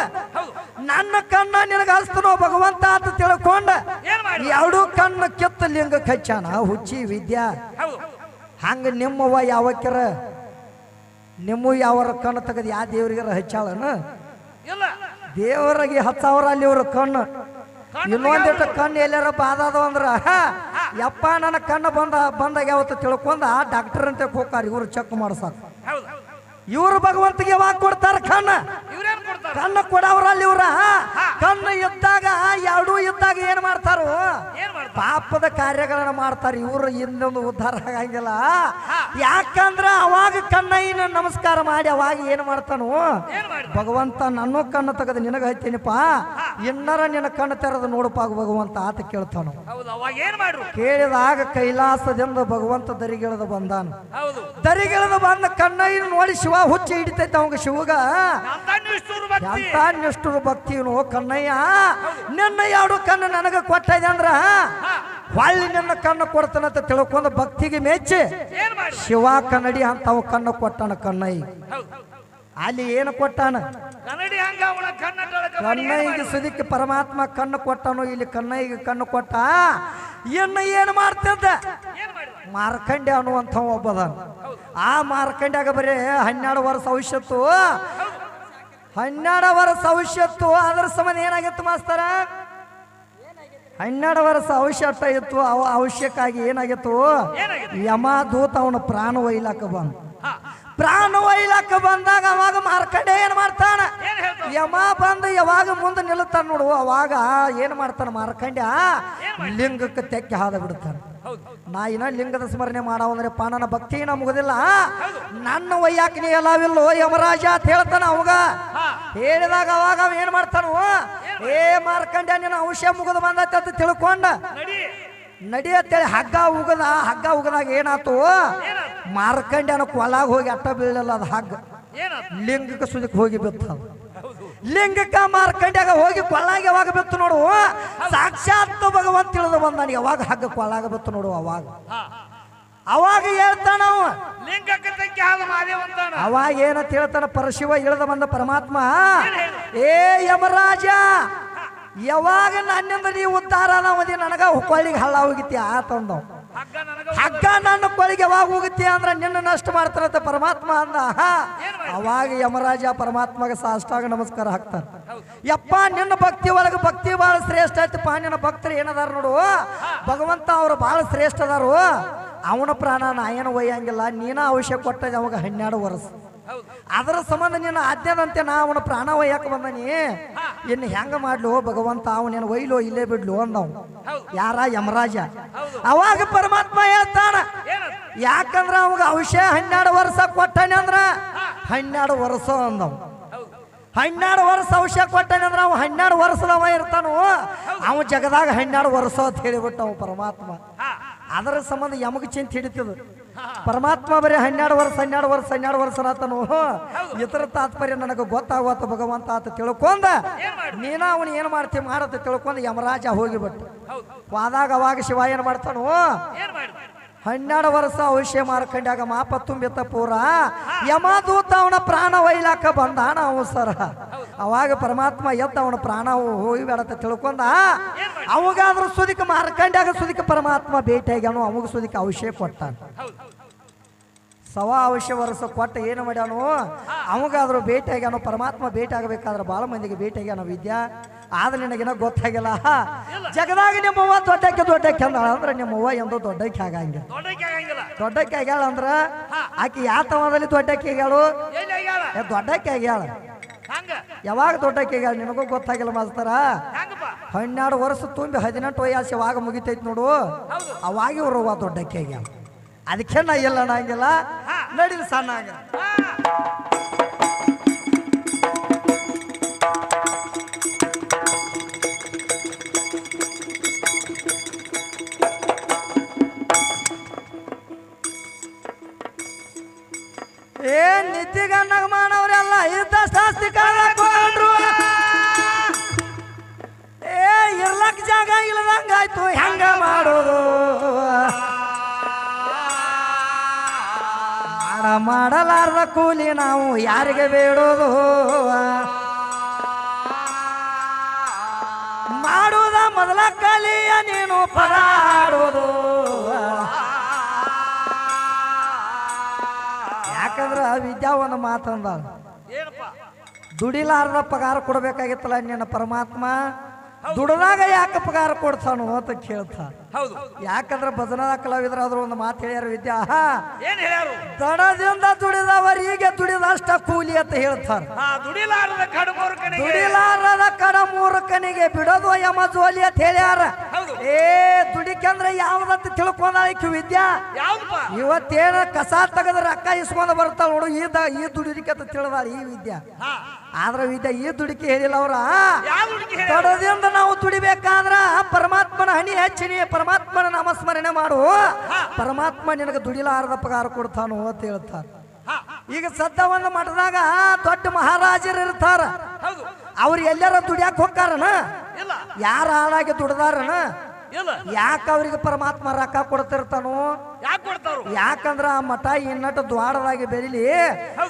ನನ್ನ ಕಣ್ಣ ನಿನಗ ಹಸ್ತನೋ ಭಗವಂತ ಅಂತ ತಿಳ್ಕೊಂಡ ಎರಡು ಕಣ್ಣು ಕಿತ್ತ ಲಿಂಗ ಕಚ್ಚಾನ ಹುಚ್ಚಿ ವಿದ್ಯಾ ಹಂಗ ನಿಮ್ಮವ್ವ ಯಾವಕ್ಕಿರ ನಿಮ್ಮ ಯಾವರ ಕಣ್ಣು ತೆಗೆದು ಯಾವ ದೇವ್ರಿಗಾರ ಹಚ್ಚಾಳನ ದೇವರಿಗೆ 10,000 ಅಲ್ಲಿ ಇವ್ರ ಕಣ್ಣು ಇನ್ನೊಂದಿಟ್ಟು ಕಣ್ಣು ಎಲ್ಲಾರ ಬಾದದು ಅಂದ್ರ ಯಪ್ಪ ನನ್ನ ಕಣ್ಣು ಬಂದಾಗ ಯಾವತ್ತು ತಿಳ್ಕೊಂಡ ಡಾಕ್ಟರ್ ಅಂತ ಹೋಗ್ತಾರ ಇವ್ರು ಚೆಕ್ ಮಾಡ್ಸಾಕ ಇವ್ರು ಭಗವಂತಿಗೆ ಯಾವಾಗ ಕೊಡ್ತಾರ ಕಣ್ಣು ಕೊಡವ್ರಲ್ಲಿ ಇವ್ರ ಕಣ್ಣು ಇದ್ದಾಗ ಎರಡೂ ಇದ್ದಾಗ ಏನ್ ಮಾಡ್ತಾರು ಪಾಪದ ಕಾರ್ಯಗಳನ್ನ ಮಾಡ್ತಾರೆ ಇವರು ಇನ್ನೊಂದು ಉದ್ಧಾರ ಆಗಂಗಿಲ್ಲ ಯಾಕಂದ್ರ ಅವಾಗ ಕಣ್ಣಯ್ಯನ ನಮಸ್ಕಾರ ಮಾಡಿ ಅವಾಗ ಏನ್ ಮಾಡ್ತಾನು ಭಗವಂತ ನನ್ನ ಕಣ್ಣು ತೆಗೆದು ನಿನಗ ಹತ್ತೀನಿಪ್ಪ ಇನ್ನರ ನಿನ್ನ ಕಣ್ಣು ತೆರೆದು ನೋಡಪ್ಪ ಭಗವಂತ ಆತ ಕೇಳ್ತಾನು ಕೇಳಿದಾಗ ಕೈಲಾಸದಿಂದ ಭಗವಂತ ದರಿಗಿಳಿದು ಬಂದಾನ ದರಿಗಿಳಿದು ಬಂದ ಕಣ್ಣಯ್ಯನ ನೋಡಿ ಶಿವ ಹುಚ್ಚಿ ಹಿಡಿತೈತೆ ಅವಾಗ ಶಿವಗ ಎಂತ ನಿಷ್ಠುರ ಭಕ್ತಿನು ಕಣ್ಣಯ್ಯ ನಿನ್ನ ಎರಡು ಕಣ್ಣು ನನಗ ಕೊಟ್ಟಿದೆ ಅಂದ್ರ ಹೊಳ್ಳಿ ನಿನ್ನ ಕಣ್ಣು ಕೊಡ್ತಾನಂತ ತಿಳ್ಕೊಂಡು ಭಕ್ತಿಗೆ ಮೆಚ್ಚಿ ಶಿವ ಕನ್ನಡಿ ಅಂತ ಅವ ಕಣ್ಣು ಕೊಟ್ಟಾನ ಕಣ್ಣಯ್ಯ ಅಲ್ಲಿ ಏನು ಕೊಟ್ಟಾನ ಕಣ್ಣಯ್ಯಗೆ ಸುದಿಕ್ಕೆ ಪರಮಾತ್ಮ ಕಣ್ಣು ಕೊಟ್ಟನು ಇಲ್ಲಿ ಕಣ್ಣಯ್ಯಗೆ ಕಣ್ಣು ಕೊಟ್ಟ ಇನ್ನು ಏನು ಮಾಡ್ತಿದ್ದ ಮಾರ್ಕಂಡ್ಯ ಅನ್ನುವಂಥ ಒಬ್ಬದ ಆ ಮಾರ್ಕಂಡ್ಯಾಗ ಬರೀ 12 ವರ್ಷ ಔಷತ್ತು 12 ವರ್ಷ ಔಷತ್ತು ಅದರ ಸಂಬಂಧ ಏನಾಗಿತ್ತು ಮಾಸ್ತರ 12 ವರ್ಷ ಔಷಧ ಇತ್ತು ಅವಶ್ಯಕ್ಕಾಗಿ ಏನಾಗಿತ್ತು ಯಮ ದೂತ ಅವನ ಪ್ರಾಣ ಒಯ್ಲಾಕ ಬಂದ ಪ್ರಾಣ ಒಯ್ಲಾಕ ಬಂದಾಗ ಅವಾಗ ಮಾರ್ಕಂಡೆ ಏನ್ ಮಾಡ್ತಾನ ಯಮ ಬಂದು ಯಾವಾಗ ಮುಂದೆ ನಿಲ್ಲುತ್ತಾನ ನೋಡು ಅವಾಗ ಏನ್ ಮಾಡ್ತಾನ ಮಾರ್ಕಂಡ್ಯ ಲಿಂಗಕ್ಕೆ ತೆಕ್ಕೆ ಹಾದ ಬಿಡ್ತಾನ ನಾ ಇನ್ನ ಲಿಂಗದ ಸ್ಮರಣೆ ಮಾಡವಂದ್ರಪ್ಪ ನನ್ನ ಭಕ್ತಿ ಮುಗುದಿಲ್ಲ ನನ್ನ ಒಯ್ಯಾಕ ನೀ ಎಲ್ಲವಿಲ್ಲೋ ಯಮರಾಜ ಅಂತ ಹೇಳ್ತಾನ ಅವಾಗ ಹೇಳಿದಾಗ ಅವಾಗ ಅವ ಏನ್ ಮಾಡ್ತಾನು ಏ ಮಾರ್ಕಂಡ್ಯ ನಿನ್ನ ಔಷಧ ಮುಗಿದು ಬಂದೈತೆ ಅಂತ ತಿಳ್ಕೊಂಡ ನಡಿಯತ್ತೇಳಿ ಹಗ್ಗ ಉಗದಾಗ ಏನಾತು ಮಾರ್ಕಂಡ್ಯನ ಕೊಲಾಗ ಹೋಗಿ ಅಟ್ಟ ಬೀಳಲ್ಲ ಅದು ಹಗ್ಗ ಲಿಂಗಕ್ಕೆ ಸುದಕ್ಕೆ ಹೋಗಿ ಬಿತ್ತ ಲಿಂಗಕ್ಕ ಮಾರ್ಕಂಡ್ಯಾಗ ಹೋಗಿ ಕೊಳ್ಳಾಗ ಯಾವಾಗ ಬಿತ್ತು ನೋಡು ಸಾಕ್ಷಾತ್ ಭಗವಂತ ತಿಳಿದು ಬಂದಾನ ಯಾವಾಗ ಹಗ್ಗ ಕೊಳ್ಳಾಗ ಬಿತ್ತು ನೋಡು ಅವಾಗ ಹೇಳ್ತಾನ ಅವಾಗ ಏನಂತ ಹೇಳ್ತಾನ ಪರಶಿವ ಇಳಿದ ಬಂದ ಪರಮಾತ್ಮ ಏ ಯಮರಾಜ ಯಾವಾಗ ನನ್ನಿಂದ ನೀವು ಉದ್ಧಾರ ನಾವದಿ ನನಗ ಕೊಳ್ಳಿಗೆ ಹಳ್ಳ ಹೋಗಿತ್ತಿ ಆತಂದವ್ ಹಗ್ಗ ನನ್ನ ಕೊಳ್ಳಿಗೆ ಯಾವಾಗ ಹೋಗುತ್ತೆ ಅಂದ್ರ ನಿನ್ನ ನಷ್ಟ ಮಾಡ್ತಾರಂತ ಪರಮಾತ್ಮ ಅಂದ ಅವಾಗ ಯಮರಾಜ ಪರಮಾತ್ಮಗೆ ಸಾಷ್ಟಾಂಗ ನಮಸ್ಕಾರ ಹಾಕ್ತಾರ ಯಪ್ಪ ನಿನ್ನ ಭಕ್ತಿ ಒಳಗೆ ಭಕ್ತಿ ಬಹಳ ಶ್ರೇಷ್ಠ ಐತಪ್ಪ ನಿನ್ನ ಭಕ್ತರು ಏನದಾರ ನೋಡು ಭಗವಂತ ಅವ್ರು ಬಹಳ ಶ್ರೇಷ್ಠ ಅದಾರು ಅವನ ಪ್ರಾಣ ನಾ ಏನು ಒಯ್ಯಂಗಿಲ್ಲ ನೀನ ಅವಶ್ಯ ಕೊಟ್ಟದ ಅವಾಗ 12 ವರ್ಷ ಅದರ ಸಂಬಂಧ ನಿನ್ನ ಆಜ್ಞಾದಂತೆ ನಾ ಅವನ ಪ್ರಾಣ ಒಯ್ಯಾಕ ಬಂದನಿ ಇನ್ನು ಹೆಂಗ ಮಾಡ್ಲು ಭಗವಂತ ಅವನೇನು ಒಯ್ಲೋ ಇಲ್ಲೇ ಬಿಡ್ಲು ಅಂದವ್ ಯಾರ ಯಮರಾಜ ಅವಾಗ ಪರಮಾತ್ಮ ಹೇಳ್ತಾನ ಯಾಕಂದ್ರ ಅವಾಗ ಅವಶ್ಯ 12 ವರ್ಷ ಕೊಟ್ಟಾನೆ ಅಂದ್ರ 12 ವರ್ಷ ಅಂದವ್ 12 ವರ್ಷ ಅವಶ್ಯ ಕೊಟ್ಟಾನೆ ಅಂದ್ರ ಅವ 12 ವರ್ಷದವ ಇರ್ತಾನು ಅವ ಜಗದಾಗ 12 ವರ್ಷ ಅಂತ ಹೇಳಿಬಿಟ್ಟ ಅವ ಪರಮಾತ್ಮ ಅದರ ಸಂಬಂಧ ಯಮಗ ಚಿಂತೆ ಹಿಡಿತದ ಪರಮಾತ್ಮ ಬರೀ 12 ವರ್ಷ ಆತನು ಇತರ ತಾತ್ಪರ್ಯ ನನಗೆ ಗೊತ್ತಾಗುತ್ತ ಭಗವಂತ ಆತ ತಿಳ್ಕೊಂಡ ನೀನ ಅವನು ಏನ್ ಮಾಡ್ತೀವಿ ಮಾಡತ್ತ ತಿಳ್ಕೊಂಡ ಯಮರಾಜ ಹೋಗಿಬಿಟ್ಟು ಹೋದಾಗ ಅವಾಗ ಶಿವ ಏನ್ ಮಾಡ್ತಾನು 12 ವರ್ಷ ಅವಶ್ಯ ಮಾರ್ಕಂಡ್ಯಾಗ ಮಾಪ ತುಂಬಿತ್ತ ಪೂರ ಯಮದೂತ ಅವನ ಪ್ರಾಣ ಒಯ್ಲಾಕ ಬಂದಾನ ಅವ ಸರ ಅವಾಗ ಪರಮಾತ್ಮ ಎದ್ದ ಅವನ ಪ್ರಾಣ ಹೋಗಿಬೇಡತ್ತ ತಿಳ್ಕೊಂಡ ಅವಾಗಾದ್ರೂ ಸುದಿಕ ಮಾರ್ಕಂಡ್ಯಾಗ ಸುದಿಕ ಪರಮಾತ್ಮ ಭೇಟಿಯಾಗ್ಯಾನು ಅವಾಗ ಸುದಿಕ ಅವಶ್ಯ ಕೊಟ್ಟಾನ ಅವಶ್ಯ ವರ್ಷ ಕೊಟ್ಟ ಏನು ಮಾಡ್ಯಾನು ಅವಾಗಾದ್ರೂ ಭೇಟಿಯಾಗ್ಯಾನು ಪರಮಾತ್ಮ ಭೇಟಿ ಆಗಬೇಕಾದ್ರೆ ಭಾಳ ಮಂದಿಗೆ ಭೇಟಿಯಾಗ್ಯಾನ ವಿದ್ಯಾ ಆದ್ರೆ ನಿನಗೇನೋ ಗೊತ್ತಾಗಿಲ್ಲ ಜಗದಾಗ ನಿಮ್ಮವ್ವ ದೊಡ್ಡಕ್ಕೆ ಅಂದಾಳ ಅಂದ್ರೆ ನಿಮ್ಮವ್ವ ಎಂದೋ ದೊಡ್ಡಕ್ಕೆ ಆಗಂಗಿಲ್ಲ ದೊಡ್ಡಕ್ಕೆ ಆಗ್ಯಾಳ ಅಂದ್ರ ಆಕಿ ಯಾವ ತವದಲ್ಲಿ ದೊಡ್ಡಕ್ಕೆ ಆಗ್ಯಾಳು ದೊಡ್ಡಕ್ಕೆ ಆಗ್ಯಾಳ ಯಾವಾಗ ದೊಡ್ಡಕ್ಕೆ ಆಗ್ಯಾಳ ನಿನಗೂ ಗೊತ್ತಾಗಿಲ್ಲ ಮಾಸ್ತರ 12 ವರ್ಷ ತುಂಬಿ 18 ವಯಸ್ಸು ಯಾವಾಗ ಮುಗಿತೈತಿ ನೋಡು ಅವಾಗ ಇವ್ರು ದೊಡ್ಡಕ್ಕೆ ಆಗ್ಯಾಳ ಅದಕ್ಕೆ ನಾ ಎಲ್ಲ ಅನ್ನಂಗಿಲ್ಲ ನಡಿಲ್ ಸಣ್ಣ ಏನ್ ನಿತ್ಯಗಣ್ಣಗ ಮಾಡವ್ರೆಲ್ಲ ಇದ್ದಷ್ಟು ಆಸ್ತಿ ಕಳ್ಕೊಂಡ್ರು ಇರ್ಲಕ್ ಜಾಗ ಇಲ್ಲದಂಗಾಯ್ತು ಹೆಂಗ ಮಾಡೋದು ಮಾಡಲಾರ್ದ ಕೂಲಿ ನಾವು ಯಾರಿಗೆ ಬೇಡೋದು ಮಾಡುವುದ ಮೊದಲ ಕಲಿಯ ನೀನು ಪದಾಡೋದು ಯಾಕಂದ್ರ ವಿದ್ಯಾ ಒಂದು ಮಾತಂದ ದುಡಿಲಾರ್ದ ಪಗಾರ ಕೊಡ್ಬೇಕಾಗಿತ್ತಲ್ಲ ನಿನ್ನ ಪರಮಾತ್ಮ ದುಡದಾಗ ಯಾಕೆ ಪಗಾರ ಕೊಡ್ತಾನು ಅಂತ ಕೇಳ್ತಾನ ಯಾಕಂದ್ರೆ ಭಜನಾ ಕಲಾವಿದರಾದ್ರು ಒಂದು ಮಾತು ಹೇಳ್ಯಾರ ವಿದ್ಯಾ ದಡದಿಂದ ದುಡಿದವರಿಗೆ ದುಡಿದಷ್ಟ ಕೂಲಿ ಅಂತ ಹೇಳ್ತಾರ ದುಡಿಲಾರದ ಕಡ ಮೂರ್ಖನಿಗೆ ಬಿಡೋದು ಯಮ ಜೋಲಿ ಅಂತ ಹೇಳ್ಯಾರ ದುಡಿ ಯಾಕಂದ್ರೆ ಯಾವ್ದಂತ ತಿಳ್ಕೊಂಡಾಕಿ ವಿದ್ಯಾ ಯಾವ್ದಪ್ಪ ಇವತ್ತೇನ ಕಸ ತೆಗೆದ್ರೆ ರೊಕ್ಕ ಇಸ್ಕೊಂಡ್ ಬರ್ತಾಳ ನೋಡು ಈ ದುಡಿಕೆ ಅಂತ ತಿಳಿದಾಳ ಈ ವಿದ್ಯಾ ಹಾ ಆದ್ರ ವಿದ್ಯಾ ಈ ದುಡಿಕೆ ಹೇಳಿಲ್ಲ ಅವ್ರ ಯಾವ ಹುಡುಗಿ ತೊಡದಿಂದ ನಾವು ದುಡಿಬೇಕಾದ್ರ ಪರಮಾತ್ಮನ ಹಣಿ ಹೆಚ್ಚಿನಿ ಪರಮಾತ್ಮನ ನಾಮಸ್ಮರಣೆ ಮಾಡು ಪರಮಾತ್ಮ ನಿನಗೆ ದುಡಿಲಾರದ ಪಗಾರ ಕೊಡ್ತಾನು ಅಂತ ಹೇಳ್ತಾರ ಈಗ ಸದ್ದ ಒಂದು ಮಠದಾಗ ದೊಡ್ಡ ಮಹಾರಾಜರು ಇರ್ತಾರ ಹೌದು ಅವ್ರು ಎಲ್ಲಾರ ದುಡಿಯಾಕ ಹೋಗ್ತಾರನ ಇಲ್ಲ ಯಾರ ಹಾಳಾಗಿ ದುಡ್ದಾರನ ಇಲ್ಲ ಯಾಕ ಅವ್ರಿಗೆ ಪರಮಾತ್ಮ ರೊಕ್ಕ ಕೊಡ್ತಿರ್ತಾನು ಯಾಕೆ ಕೊಡ್ತಾರು ಯಾಕಂದ್ರ ಆ ಮಠ ಇನ್ನಟ್ಟು ದ್ವಾಡದಾಗಿ ಬೆಳಿಲಿ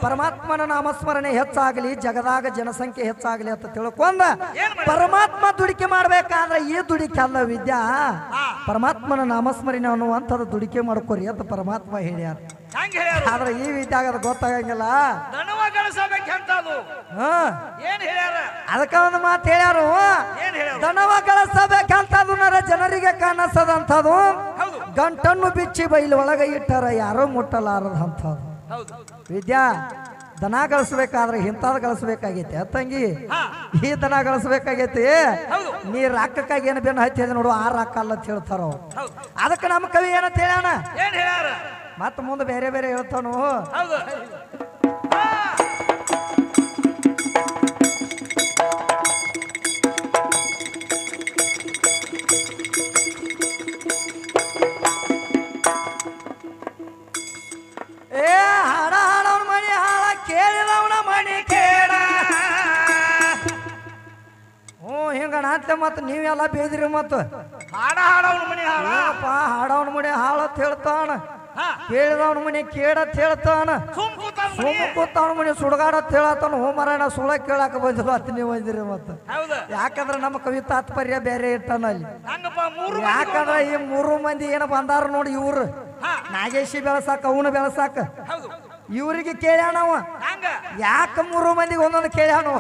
ಪರಮಾತ್ಮನ ನಾಮಸ್ಮರಣೆ ಹೆಚ್ಚಾಗಲಿ ಜಗದಾಗ ಜನಸಂಖ್ಯೆ ಹೆಚ್ಚಾಗಲಿ ಅಂತ ತಿಳ್ಕೊಂಡ ಪರಮಾತ್ಮ ದುಡಿಕೆ ಮಾಡ್ಬೇಕಾದ್ರೆ ಈ ದುಡಿಕೆ ಅಲ್ಲ ವಿದ್ಯಾ ಪರಮಾತ್ಮನ ನಾಮಸ್ಮರಣೆ ಅನ್ನುವಂಥದ್ದು ದುಡಿಕೆ ಮಾಡ್ಕೋರಿ ಅಂತ ಪರಮಾತ್ಮ ಹೇಳ್ಯಾರ ಹೆಂಗ್ ಹೇಳ್ಯಾರು ಆದ್ರೆ ಈ ವಿದ್ಯಾಗ ಅದು ಗೊತ್ತಾಗಂಗಿಲ್ಲ ದನವ ಗಳಿಸಬೇಕು ಅಂತದು ಏನ್ ಹೇಳ್ಯಾರ ಅದಕ್ಕ ಒಂದು ಮಾತು ಹೇಳ್ಯಾರು ಏನ್ ಹೇಳ್ಯಾರು ದನವ ಗಳಿಸಬೇಕಂತದು ಜನರಿಗೆ ಕಾಣಿಸದಂಥದ್ದು ಹೌದು ಗಂಟನ್ನು ಬಿಚ್ಚಿ ಬೈಲು ಒಳಗೆ ಇಟ್ಟಾರ ಯಾರೋ ಮುಟ್ಟಲಾರದಂಥದ್ದು ಹೌದು ವಿದ್ಯಾ ದನ ಗಳಿಸ್ಬೇಕಾದ್ರೆ ಇಂಥದ್ದು ಗಳಿಸ್ಬೇಕಾಗೈತಿ ತಂಗಿ ಹಾ ಈ ದನ ಗಳಿಸ್ಬೇಕಾಗೈತಿ ಹೌದು ನೀ ರೊಕ್ಕಕ್ಕಾಗಿ ಏನು ಬೆನ್ನು ಹತ್ತಿದ ನೋಡು ಆ ರೊಕ್ಕ ಅಲ್ಲ ಅಂತ ಹೇಳ್ತಾರ ಅವ್ರು ಹೌದು ಅದಕ್ಕೆ ನಮ್ಮ ಕವಿ ಏನಂತ ಹೇಳ್ಯಾನ ಏನ್ ಹೇಳ್ಯಾರ ಮತ್ತ ಮುಂದೆ ಬೇರೆ ಬೇರೆ ಹೇಳ್ತಾನು ಹೌದು ಏ ಹಾಡ ಹಾಡವನ ಮಣಿ ಹಾಳ ಕೇಳಿದವನ ಮಣಿ ಕೇಳ ಹಿಂಗ ನಾಟ್ಯ ಮತ್ತ ನೀವೆಲ್ಲ ಬೇದಿರಿ ಮತ್ತ ಹಾಡ ಹಾಡವನ ಮನಿ ಹಾಡ ಹಾಡವನ ಮಣಿ ಹಾಳ ಅಂತ ಹೇಳ್ತಾನ ಹಾ ಕೇಳಿದವನ ಮನಿ ಕೇಳತ್ ಹೇಳ್ತಾನ ಸುಮ್ ಕೂತಾನ ಮನಿ ಸುಮ್ಮ ಕೂತವನ ಮನಿ ಸುಡಗಾಡತ್ ಹೇಳತ್ತಾನ ಹೋಮರಾಯಣ ಸುಳ ಕೇಳಾಕ ಬಂದಿಲ್ಲ ಅತ್ ನೀವು ಬಂದಿರಿ ಮತ್ತ ಹೌದು ಯಾಕಂದ್ರ ನಮ್ಮ ಕವಿ ತಾತ್ಪರ್ಯ ಬೇರೆ ಇಟ್ಟಾನ ಅಲ್ಲಿ ಹಂಗಪ್ಪ ಮೂರು ಯಾಕಂದ್ರ ಈ ಮೂರು ಮಂದಿ ಏನ ಬಂದಾರ ನೋಡಿ ಇವ್ರು ಹಾ ನಾಗೇಶಿ ಬೆಳಸಾಕ ಅವನು ಬೆಳಸಾಕ ಹೌದು ಇವ್ರಿಗೆ ಕೇಳ್ಯಾನವ ಹಂಗ ಯಾಕ ಮೂರು ಮಂದಿಗೆ ಒಂದೊಂದು ಕೇಳ್ಯಾನು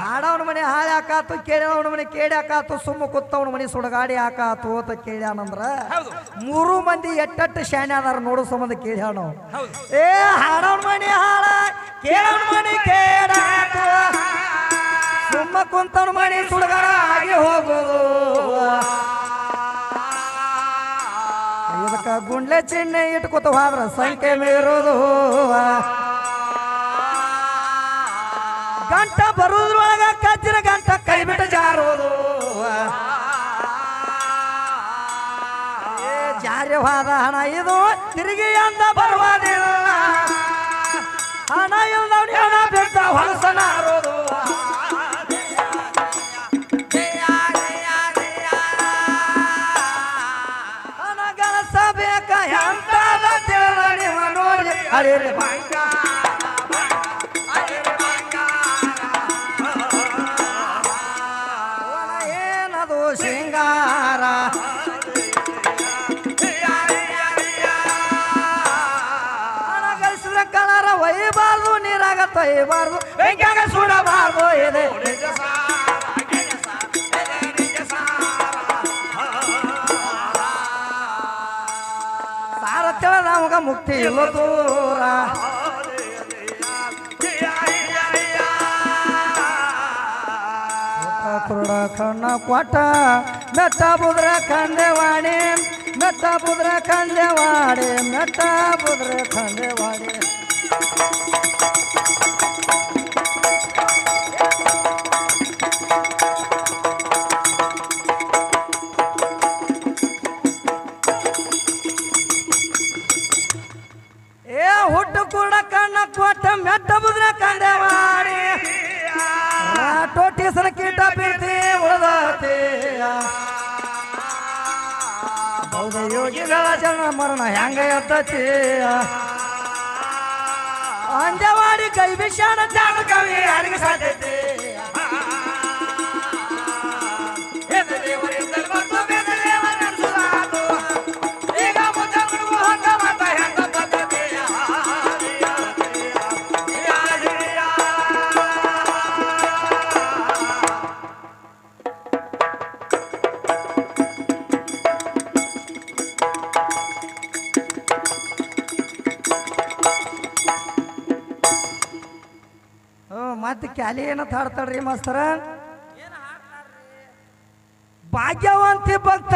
ಹಾಡವನ ಮನೆ ಹಾಳೆ ಹಾಕಾತು ಕೇಳವನ ಮನೆ ಕೇಳಿ ಹಾಕಾತು ಸುಮ್ಮ ಕುತ್ತವನ ಮನೆ ಸುಡಗಾಡಿ ಹಾಕಾತು ಅಂತ ಕೇಳ್ಯಾನಂದ್ರ ಹೌದು ಮೂರು ಮಂದಿ ಎಟ್ಟಟ್ಟು ಶಾಣೆ ಅದಾರ ನೋಡು ಸಂಬಂಧ ಕೇಳ್ಯಾನು ಹೌದು ಏ ಹಾಡವನ ಮನೆ ಹಾಳ ಕೇಳವನ ಮನೆ ಕೇಳಾತು ಸುಮ್ಮ ಕುಂತವನ ಮನೆ ಸುಡಗಾಡ ಆಗಿ ಹೋಗೋದು ಇದಕ್ಕ ಗುಂಡ್ಲೆ ಚಿಹ್ನೆ ಇಟ್ಕೊತ ಹೋದ್ರ ಸಂಖ್ಯೆ ಮೀರೋದು ಗಂಟ ಬರುದ್ರೊಳಗ ಕಜ್ಜಿನ ಗಂಟ ಕೈ ಬಿಟ್ಟು ಜಾರೋದು ಜಾರ್ಯವಾದ ಹಣ ಇದು ತಿರುಗಿ ಅಂದ ಬರುವುದಿಲ್ಲ ಹಣ ಇಲ್ದವ್ನಿ ಹಣ ಬಿಟ್ಟ ಹೊಲಸನಾರೋದು ಹಣ ಗಳಿಸಬೇಕ ಎಂತಾದ ತಿಳಿ ನೋಡಿ ಅರೆ ಏನದು ಶೃಂಗಾರ ಹಣ ಗಳಿಸಿದ ಕಲರ ಒಯ್ಯಬಾರ್ದು ನೀರಾಗ ತೊಯ್ಯಬಾರ್ದು ಬೆಂಕಿಯಾಗ ಸುಡಬಾರ್ದು ಇದೆ ಸಾರ ತಿಳ ನಮಗ ಮುಕ್ತಿ ಇಲ್ಲ ದೂರ ಕುರುಡ ಕಣ್ಣ ಕೊಟ್ಟ ಮೆಟ್ಟ ಬುದ್ರ ಖಂಡೆವಾಡಿ ಮೆಟ್ಟ ಬುದ್ರ ಖಂಡೆವಾಡಿ ಮೆಟ್ಟ ಬುದ್ರ ಖಂಡೆವಾಡಿ ಏ ಹುಟ್ಟು ಕೂಡ ಕಣ್ಣ ಕೊಟ್ಟ ಮೆಟ್ಟ ಬುದ್ರ ಖಂಡೆವಾಡಿ ಟೋಟೀಸನ ಕೀಟ ಬೀರ್ತಿ ಉಳದತಿ ಬೌದ್ಧ ಯೋಗಿಗಳ ಜನ ಮರಣ ಹೆಂಗ ಎದ್ದತಿ ಅಂಜವಾಡಿ ಕೈ ವಿಷಾಣ ಜಾಣ ಕವಿ ಯಾರಿಗೆ ಸಾಧ್ಯತೆ ಈಗ ಮುದ್ದೆ ಹೊತ್ತ ಮತ ಹೆಂಗ ಪದ್ಧತಿ ಮತ್ತೆ ಕ್ಯಾಲಿ ಏನಂತ ಹಾಡ್ತಾಳ್ರಿ ಮಾಸ್ತರ ಭಾಗ್ಯವಂತಿ ಭಕ್ತ